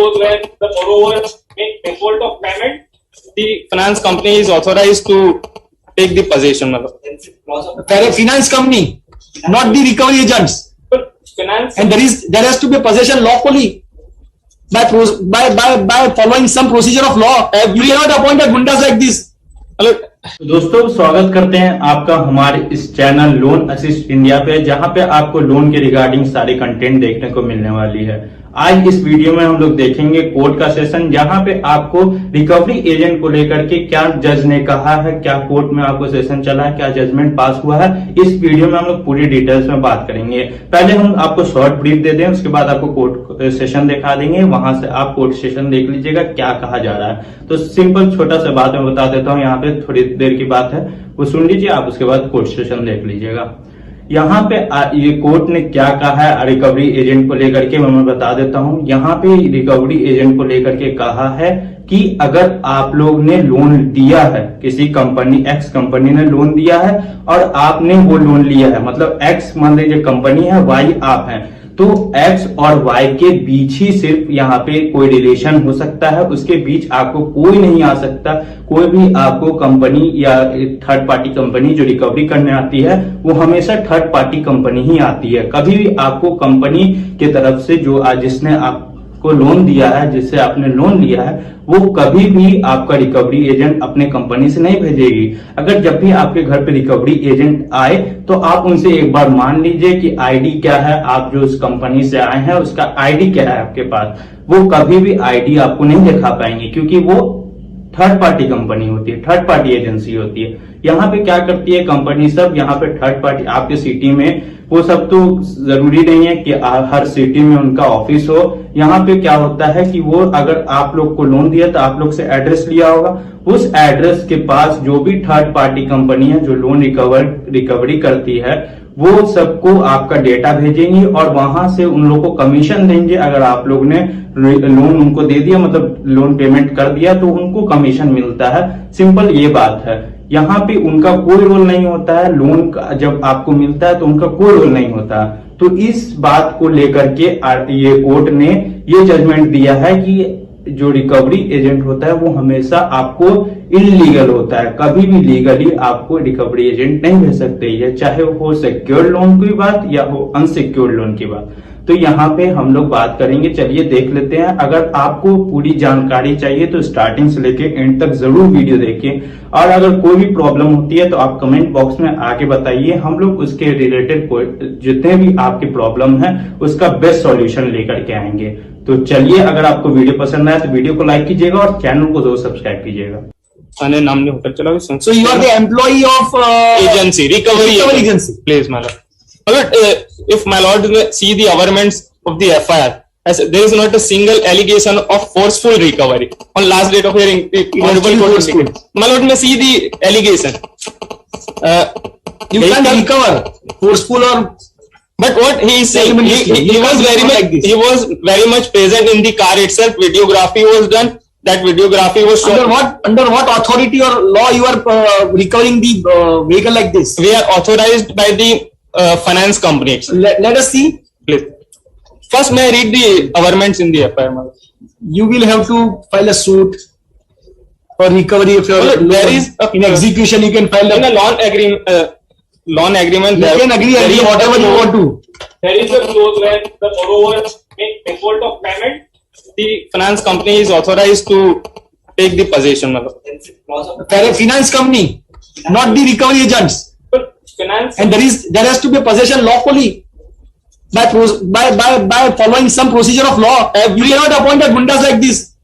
those where the borrower make default of payment, the finance company is authorized to take the possession. Finance company, not the recovery agents. But finance And there has to be a possession lawfully by following some procedure of law. You cannot appoint a gundas like this. तो दोस्तों स्वागत करते हैं आपका हमारे इस channel loan assist India पे, जहां पे आपको लोन के रिगार्डिंग सारी कंटेंट देखने को मिलने वाली है। आज इस वीडियो में हम लोग देखेंगे कोर्ट का सेशन, जहां पे आपको रिकवरी एजेंट को लेकर के क्या जज ने कहा है, क्या कोर्ट में आपको सेशन चला है, क्या जजमेंट पास हुआ है। इस वीडियो में हम लोग पूरी डिटेल्स में बात करेंगे। पहले हम आपको शॉर्ट ब्रीफ दे दें, उसके बाद आपको कोर्ट सेशन दिखा देंगे, वहां से आप कोर्ट सेशन देख लीजिएगा क्या कहा जा रहा है। तो सिंपल छोटा सा बात मैं बता देता हूँ, यहाँ पे थोड़ी देर की बात है वो सुन लीजिए आप, उसके बाद कोर्ट सेशन देख लीजिएगा। यहाँ पे ये कोर्ट ने क्या कहा है रिकवरी एजेंट को लेकर के मैं बता देता हूँ। यहाँ पे रिकवरी एजेंट को लेकर के कहा है कि अगर आप लोग ने लोन दिया है, किसी कंपनी एक्स कंपनी ने लोन दिया है और आपने वो लोन लिया है, मतलब एक्स मान लीजिए कंपनी है, वाई आप हैं, तो एक्स और वाई के बीच ही सिर्फ यहाँ पे कोई रिलेशन हो सकता है, उसके बीच आपको कोई नहीं आ सकता। कोई भी आपको कंपनी या थर्ड पार्टी कंपनी जो रिकवरी करने आती है वो हमेशा थर्ड पार्टी कंपनी ही आती है। कभी भी आपको कंपनी की तरफ से जो जिसने आपको लोन दिया है, जिससे आपने लोन लिया है, वो कभी भी आपका रिकवरी एजेंट अपने कंपनी से नहीं भेजेगी। अगर जब भी आपके घर पे रिकवरी एजेंट आए तो आप उनसे एक बार मान लीजिए कि आईडी क्या है, आप जो उस कंपनी से आए हैं उसका आईडी क्या है आपके पास। वो कभी भी आईडी आपको नहीं दिखा पाएंगे, क्योंकि वो थर्ड पार्टी कंपनी होती है, थर्ड पार्टी एजेंसी होती है। यहाँ पे क्या करती है कंपनी सब, यहाँ पे थर्ड पार्टी आपके सिटी में, वो सब तो जरूरी नहीं है कि हर सिटी में उनका ऑफिस हो। यहाँ पे क्या होता है कि वो अगर आप लोग को लोन दिया तो आप लोग से एड्रेस लिया होगा, उस एड्रेस के पास जो भी थर्ड पार्टी कंपनी है जो लोन रिकवरी करती है वो सबको आपका डेटा भेजेंगी और वहां से उन लोगों को कमीशन देंगे। अगर आप लोग ने लोन उनको दे दिया, मतलब लोन पेमेंट कर दिया, तो उनको कमीशन मिलता है। सिंपल ये बात है। यहाँ पे उनका कोई रोल नहीं होता है, लोन का जब आपको मिलता है तो उनका कोई रोल नहीं होता। तो इस बात को लेकर के ये कोर्ट ने ये जजमेंट दिया है कि जो रिकवरी एजेंट होता है वो हमेशा आपको इलीगल होता है। कभी भी लीगली आपको रिकवरी एजेंट नहीं भेज सकते, ये चाहे वो हो सिक्योर्ड लोन की बात या हो अनसिक्योर्ड लोन की बात। तो यहाँ पे हम लोग बात करेंगे, चलिए देख लेते हैं। अगर आपको पूरी जानकारी चाहिए तो स्टार्टिंग से लेके एंड तक जरूर वीडियो देखिए, और अगर कोई भी प्रॉब्लम होती है तो आप कमेंट बॉक्स में आके बताइए, हम लोग उसके रिलेटेड जितने भी आपकी प्रॉब्लम है उसका बेस्ट सॉल्यूशन लेकर के आएंगे। तो चलिए, अगर आपको वीडियो पसंद आए तो वीडियो को लाइक कीजिएगा और चैनल को जरूर सब्सक्राइब कीजिएगा। नाम नहीं होकर चला। So you are the employee of agency, recovery agency. Please, my lord. But if my lord see the averments of the FIR, as there is not a single allegation of forceful recovery on last date of hearing. Honorable court indicated. My lord may see the allegation. You can recover forceful or. But what he is saying, he was very much present in the car itself. Videography was done. That videography was shown. Under what authority or law you are recovering the vehicle like this? We are authorized by the finance company. Let us see. Please. First, may I read the averments in the FIR? You will have to file a suit for recovery if your there is in execution. You can file in a loan agreement. You can agree whatever you want to. There is a clause where the borrower make default of payment. The finance company is authorized to take the possession. Finance company, not the recovery agents. But finance and there has to be a possession lawfully by following some procedure of law. You cannot appoint a gundas like this.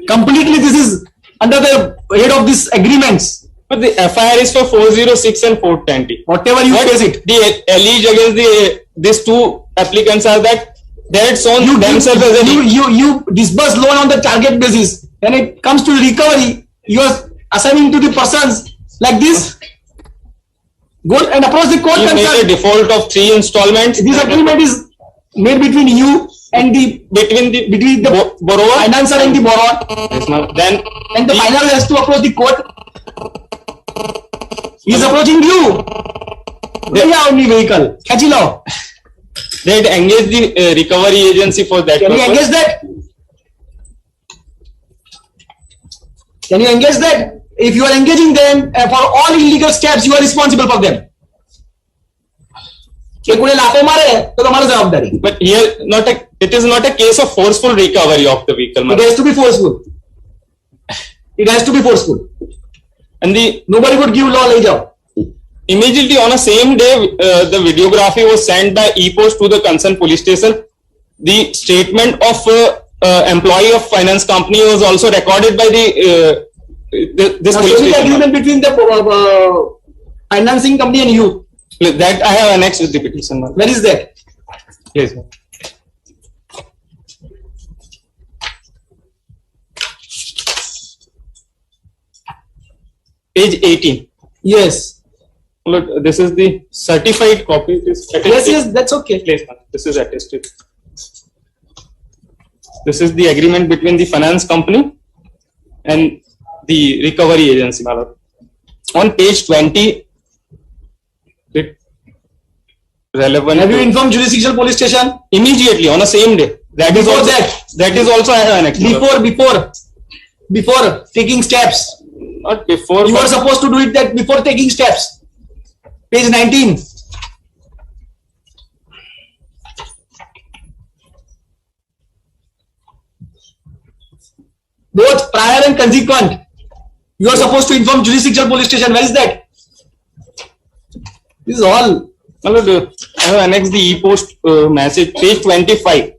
Completely, this is under the head of these agreements. But the FIR is for 406 and 420. Whatever you face it. The allege against these two applicants are that they had shown themselves as you disburse loan on the target basis. When it comes to recovery, you are assigning to the persons like this. Go and approach the court. You made a default of 3 installments. This agreement is made between you and between the borrower, financer and the borrower. Yes, ma'am. Then and the financier has to approach the court. He is approaching you. ले आओ अपनी vehicle, खींच लो. They had engaged the recovery agency for that Can you purpose. engage that? Can you engage that? If you are engaging them for all illegal steps, you are responsible for them. कि कोई लाफे मारे तो तुम्हारा जवाबदारी. But here, it is not a case of forceful recovery of the vehicle. It has to be forceful. It has to be forceful. And Nobody would give law ले जाओ. immediately on the same day, the videography was sent by e-post to the concerned police station. The statement of employee of finance company was also recorded by this Now, police show me the station. agreement between the financing company and you. That I have annexed with the petition. Where is that? Yes. Page 18. Yes. Look, this is the certified copy. It is attested. Yes, that's okay. Please, ma'am. This is attested. This is the agreement between the finance company and the recovery agency, my lord. On page 20, it relevant. Have you to- informed jurisdictional police station? immediately on the same day? That is Before also that? is also I have annexed. my lord. Before taking steps. Not before. You but- are supposed to do it that before taking steps. Page 19. Both prior and consequent. You are supposed to inform jurisdictional police station. Where is that? This is all. my lord, I have annexed the e-post message, page 25.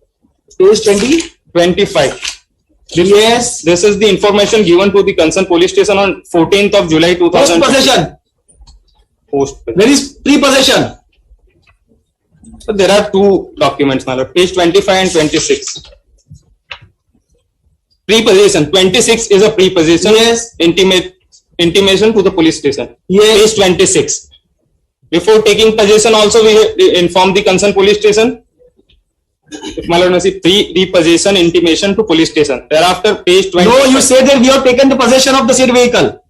Page 20. 25. Yes. This is the information given to the concerned police station on 14th of July Post 2000. possession. Post. Where is pre-possession? So there are two documents, my lord, page 25 and 26. Pre-possession, 26 is a pre-possession. Yes. Intimation to the police station. Yes. Page 26. Before taking possession also we inform the concerned police station. If my lord may see, pre-possession intimation to police station. Thereafter, page 20. No, you say that we have taken the possession of the said vehicle.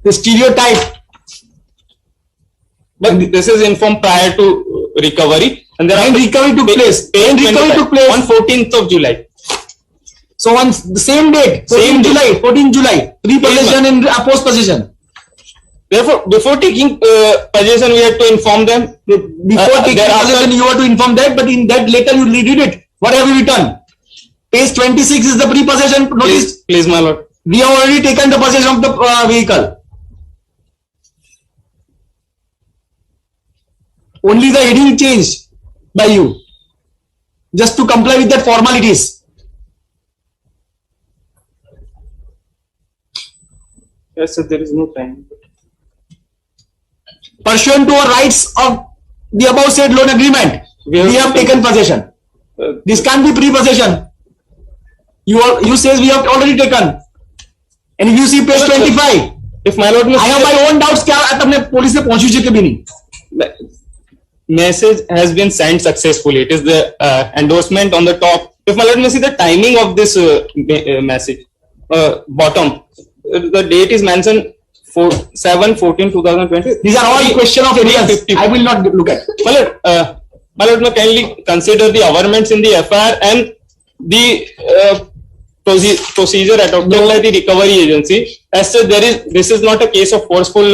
The stereotype. But this is informed prior to recovery. And there When are recovery took place. page When recovery 25, took place. on 14th of July. So on the same date, 14 Same July, 14 July, pre-possession and post-possession. Therefore, before taking possession, we had to inform them. Before taking thereafter- possession, you have to inform that, but in that later you read it. What have you written? Page 26 is the pre-possession notice. Please, my lord. We have already taken the possession of the vehicle. Only the heading changed by you, just to comply with that formalities. Yes, sir, there is no time. Pursuant to our rights of the above said loan agreement, We we have have taken possession. This can't be pre-possession. You says we have already taken. And if you see page 25, If my lord may I have see, my own doubts क्या तुमने police से पहुंची है कि भी नहीं. the message has been sent successfully. It is the endorsement on the top. If my lord may see the timing of this message, bottom, the date is mentioned 7/14/2020. These are all question of evidence. 350. I will not look at. My lord, may kindly consider the averments in the FIR and the procedure adopted by the recovery agency. As such, this is not a case of forceful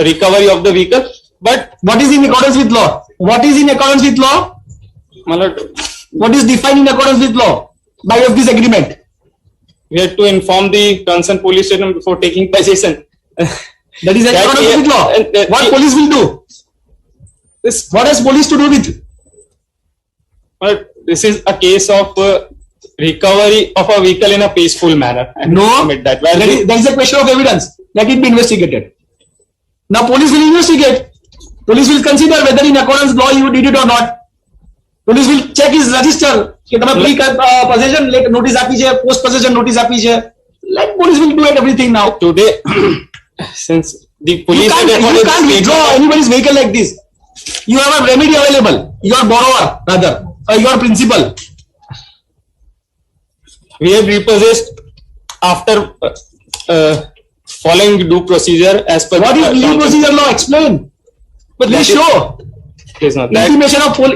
recovery of the vehicle, but What is in accordance with law? What is in accordance with law? my lord, What is defined in accordance with law by of this agreement? we had to inform the concerned police station before taking possession. That is in That accordance is- with law. and that- What police will do? This, What has police to do with? but this is a case of recovery of a vehicle in a peaceful manner. I No, admit that. Where there is a question of evidence. Let it be investigated. Now police will investigate. Police will consider whether in accordance with law you did it or not. Police will check his register. કે તમે pre possession notice આપી છે, post possession notice આપી છે. Like police will do everything now. today, since the You police can't withdraw anybody's vehicle like this. You have a remedy available. Your borrower, rather, your principal. we have repossessed after following due procedure as per What is the legal procedure law? Explain. But please That is- show It is not. That,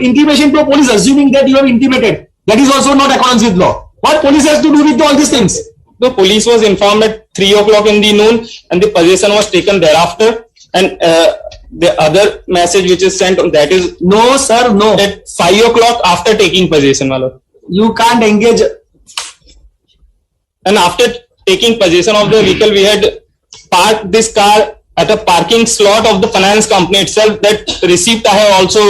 intimation to a police assuming that you have intimated. That is also not accordance with law. What police has to do with all these things? the police was informed at 3 o'clock in the noon, and the possession was taken thereafter. And the other message which is sent, that is No, sir, no. at 5 o'clock after taking possession, my lord. You can't engage. And after taking possession of the vehicle, we had parked this car at a parking slot of the finance company itself. That receipt I have also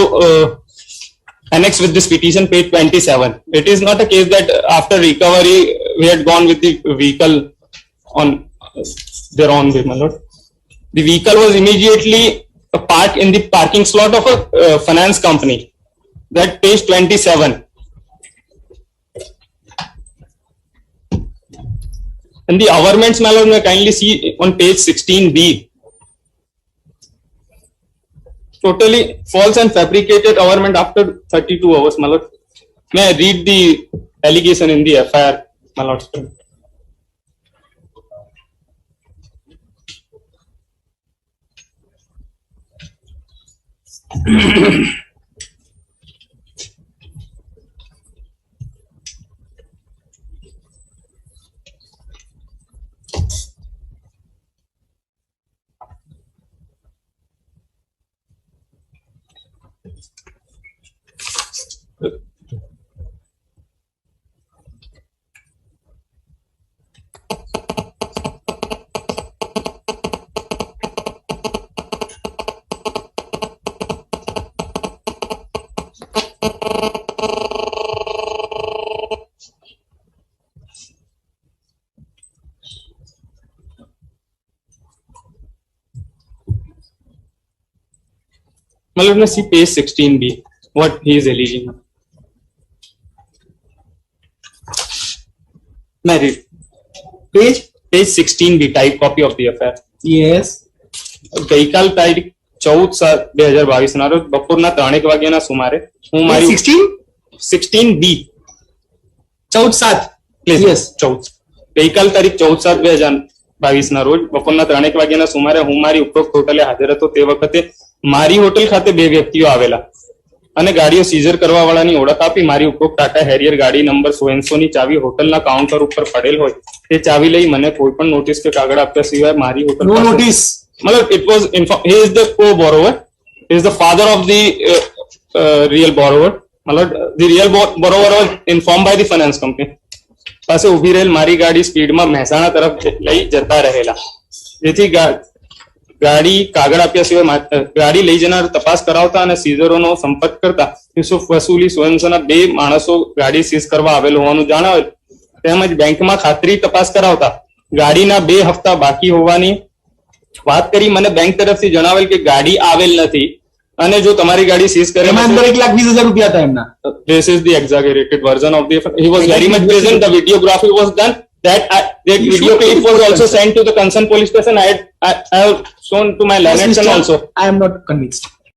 annexed with this petition, page 27. It is not a case that after recovery we had gone with the vehicle on their own way, my lord. The vehicle was immediately parked in the parking slot of a finance company. That page 27. And the averments, my lord, may kindly see on page 16B. Totally false and fabricated averment after 32 hours, my lord. May I read the allegation in the FIR, my lord? My lord, may see page 16B, what he is alleging. May I read? Page 16B, type copy of the FIR. Yes. ગઈકાલ તારીખ 14/7/2022 ના રોજ બપોરના 3 વાગ્યાના સુમારે હું મારી 16B 14/7. Please Yes. 14 ગઈકાલ તારીખ 14/7/2022 ના રોજ બપોરના 3 વાગ્યાના સુમારે હું મારી ઉપરોક્ત હોટલે હાજર હતો. તે વખતે મારી હોટલ ખાતે બે વ્યક્તિઓ આવેલા અને ગાડીઓ સીઝર કરવા વાળાની ઓળખ આપી મારી ઉપરોક્ત ટાટા હેરિયર ગાડી નંબર 100 ની ચાવી હોટલના કાઉન્ટર ઉપર પડેલ હોય તે ચાવી લઈ મને કોઈ પણ નોટિસ કે કાગળ આપ્યા સિવાય મારી હોટલ No પાસે- notice. Malad, it was he is the co-borrower. He is the father of the real borrower. Malad, the real borrower was informed by the finance company. પાસે ઉભી રહેલ મારી ગાડી સ્પીડમાં મહેસાણા તરફ લઈ જતા રહેલા, જેથી ગાડી કાગળ આપ્યા સિવાય ગાડી લઈ જનાર તપાસ કરાવતા અને સીઝરોનો સંપર્ક કરતા યુસુફ વસૂલી સ્વયંસેના બે માણસો ગાડી સીઝ કરવા આવેલ હોવાનું જણાવેલ. તેમજ બેંકમાં ખાતરી તપાસ કરાવતા ગાડીના 2 હપ્તા બાકી હોવાની વાત કરી મને બેંક તરફથી જણાવેલ કે ગાડી આવેલ નથી અને જો તમારી ગાડી સીઝ કરે એમાં અંદર 1,20,000 રૂપિયા હતા એમના. this is the exaggerated version of the he was very much present, the videography was done, that video clip was also sent to the concerned police station. I have shown to my learned son also. I am not convinced.